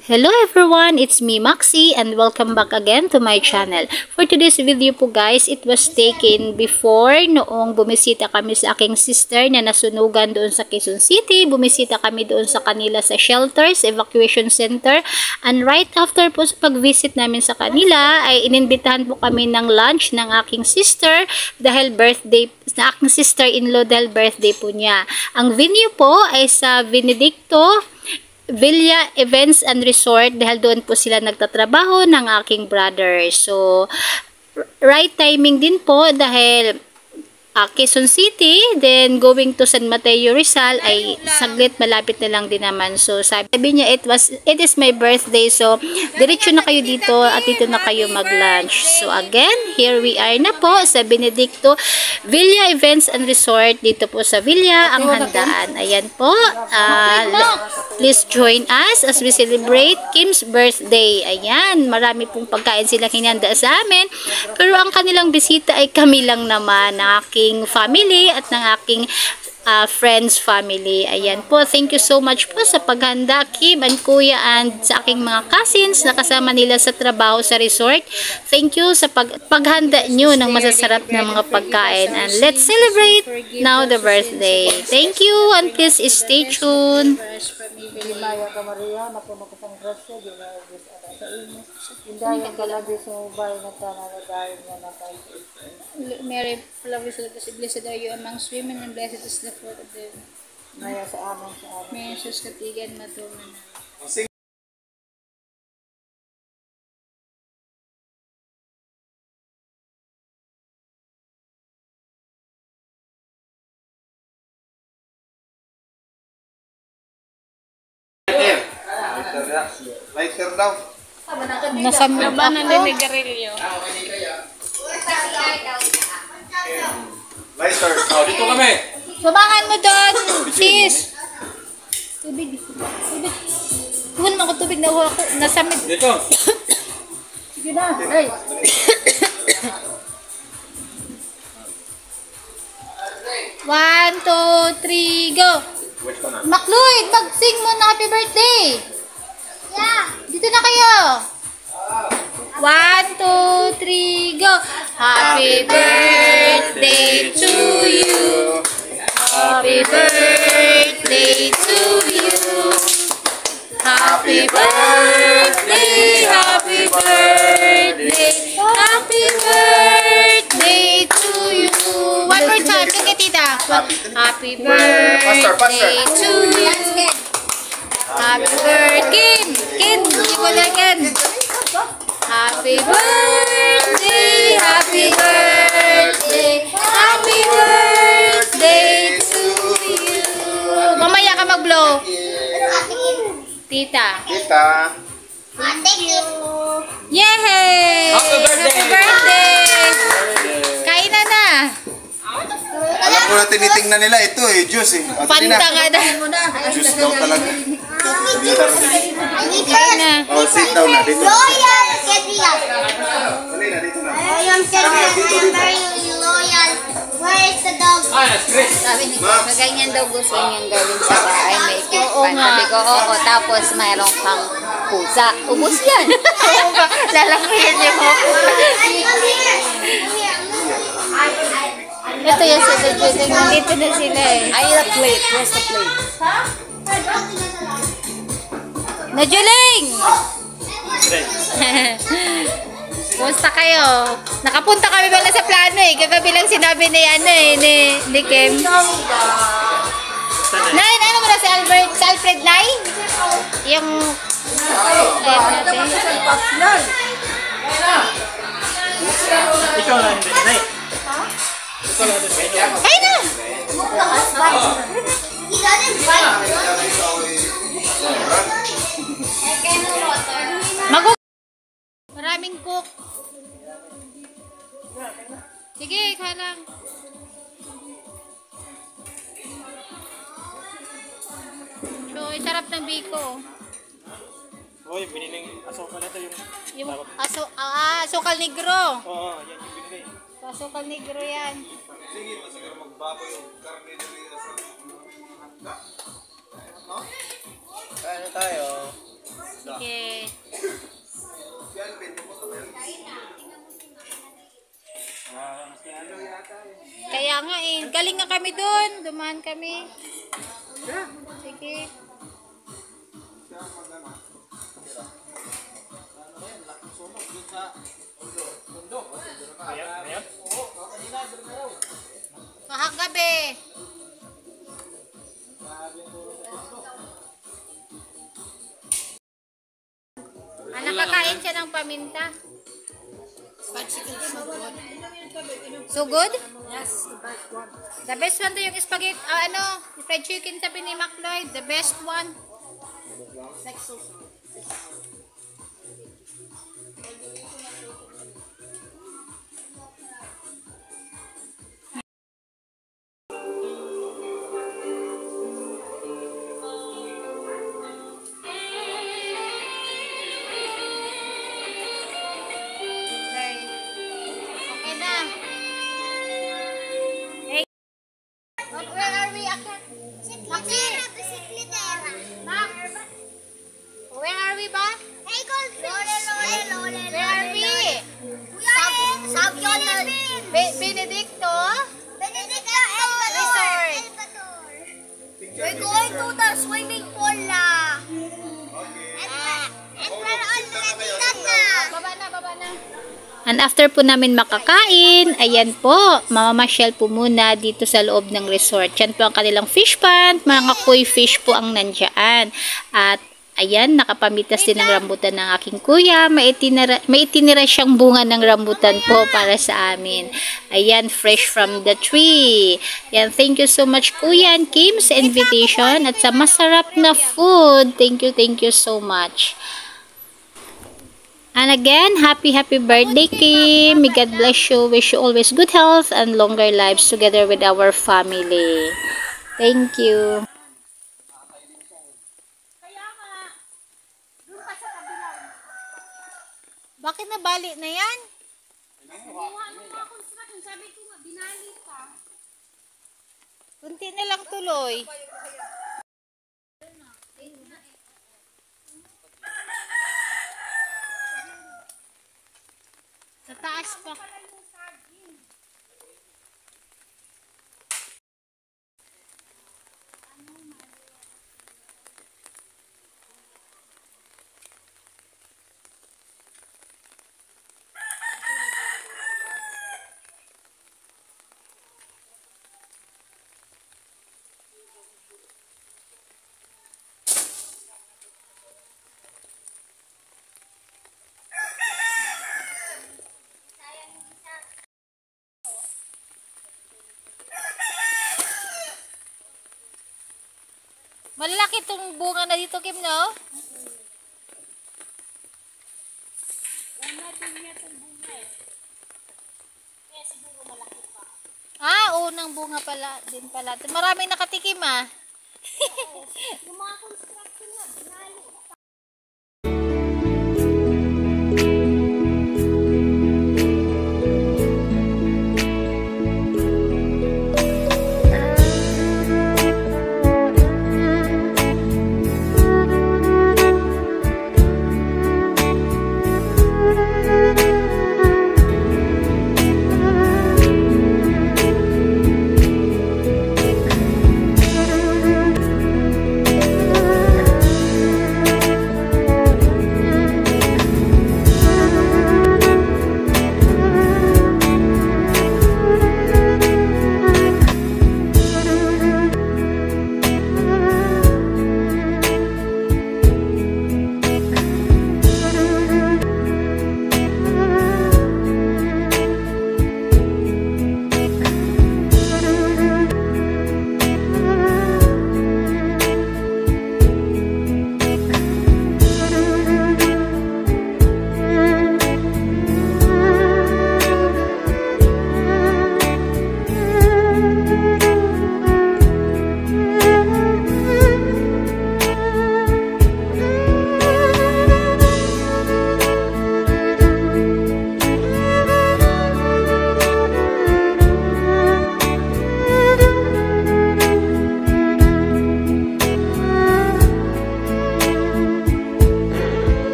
Hello everyone, it's me Maxi and welcome back again to my channel. For today's video po guys, it was taken before noong bumisita kami sa aking sister na nasunugan doon sa Quezon City. Bumisita kami doon sa kanila sa shelters, evacuation center. And right after po sa pag-visit namin sa kanila ay ininbitahan po kami ng lunch ng aking sister dahil birthday na aking sister-in-law dahil birthday po niya. Ang venue po ay sa Benedicto Villa Events and Resort dahil doon po sila nagtatrabaho ng aking brother. So, right timing din po dahil Quezon City, then going to San Mateo Rizal ay saglit malapit na lang din naman. So, sabi niya it is my birthday. So, diretso na kayo dito at dito na kayo mag-lunch. So, again, here we are na po sa Benedicto Villa Events and Resort. Dito po sa Villa ang handaan. Ayan po. Please join us as we celebrate Kim's birthday. Ayan, marami pong pagkain silang hinanda sa amin. Pero ang kanilang bisita ay kami lang naman, ng aking family at ng aking friends family. Ayan po, thank you so much po sa paghanda, Kim and Kuya, and sa aking mga cousins na kasama nila sa trabaho sa resort. Thank you sa paghanda nyo ng masasarap na mga pagkain. And let's celebrate now the birthday. Thank you and please stay tuned. Maya ka Maria, napuno ko sang grasya, di na Diyos ada sa inyo. Indayan ka lang sa mubay na tananagayin nga na tayo. Mary, love you, blessed are you amongst women, and blessed is the fruit of the womb. Maya sa amin, May Jesus katigan matuman. Lighter daw. Nasamla ba na ni Garillo? Lighter. Oh, dito kami. Subangan mo doon, sis. Tubig. Kuhan mo ako tubig na ako. Nasamit. Dito. Sige na. Hey. 1, 2, 3, go. Macloyd, mag-sing mo na happy birthday. Yeah. Dito na kayo. 1, 2, 3, go. Happy birthday to you. Happy birthday to you. Happy birthday, happy birthday, happy birthday to you. One more time, look at tita. Happy birthday to you. Happy birthday, Kim, you go again. Happy birthday, happy birthday, happy birthday to you. Mamaya ka mag-blow. Tita. Kita. Thank you. Yay! Happy birthday! Happy birthday! Kain na. Alam ko na tinitingnan nila ito eh, juice eh. O, Panta nga na. juice daw talaga. Kain na. Oh, sit down na dito. Loyal, Gabriel. Dali na dito na. I am Gabriel. I am very loyal. Where is the dog? Sabi ni ko, ganyan daw gusto niyang gawin sa bahay. May ikitpan. Sabi ko, oo. Tapos mayroon kang pusa. Ubus yan. Lalakihin niyo mo. Ito yan sa Jujuling. Nandito na sila eh. Ay, the plate. Where's the plate? Najuling! Kumusta kayo? Nakapunta kami pala sa plano eh. Kagabi lang sinabi ni ni Kim. Nay, ano mo na si Albert? Si Alfred, Nay? Yung... Ikaw lang hindi. Nay. Ay na! He doesn't bite. Maraming cook. Sige, kaya lang. So, sarap ng biko. Oh, yung biniling asukal na ito yung... Asukal negro. Oo, yan yung binili. Asukal negro yan. Sige, masiguro magbago yung karne nila sa... Ano tayo? Sige. Galing nga kami doon. Dumaan kami. Sige. Kahagabi. Nakakain siya ng paminta. So good? Yes, the best one. The best one to yung spaghetti, fried chicken sabi ni McLeod. The best one. Okay na. Hey. Where are we, Akat? Bisiklitera, bisiklitera. Ma'am? Where are we ba? Hey, goldfish. Lole. Where are we? Sabyonal. Benedicto? Benedicto Resort. Elbator. We're going to the swimming pool na. And we're already done na. Baba na. And after po namin makakain, ayan po, mamamasyal po muna dito sa loob ng resort. Yan po ang kanilang fish pond, mga koi fish po ang nandyan. At ayan, nakapamitas din ng rambutan ng aking kuya. May itinira siyang bunga ng rambutan po para sa amin. Ayan, fresh from the tree. Ayan, thank you so much Kuya and Kim sa invitation at sa masarap na food. Thank you so much. And again, happy birthday, Kim. May God bless you. Wish you always good health and longer lives together with our family. Thank you. Bakit nabali na yan? Kunti na lang tuloy. Sa taas pa. Malalaki itong bunga na dito, Kim, no? Unang bunga pala din pala. Maraming nakatikim, ah. Yung mga construction na, binali.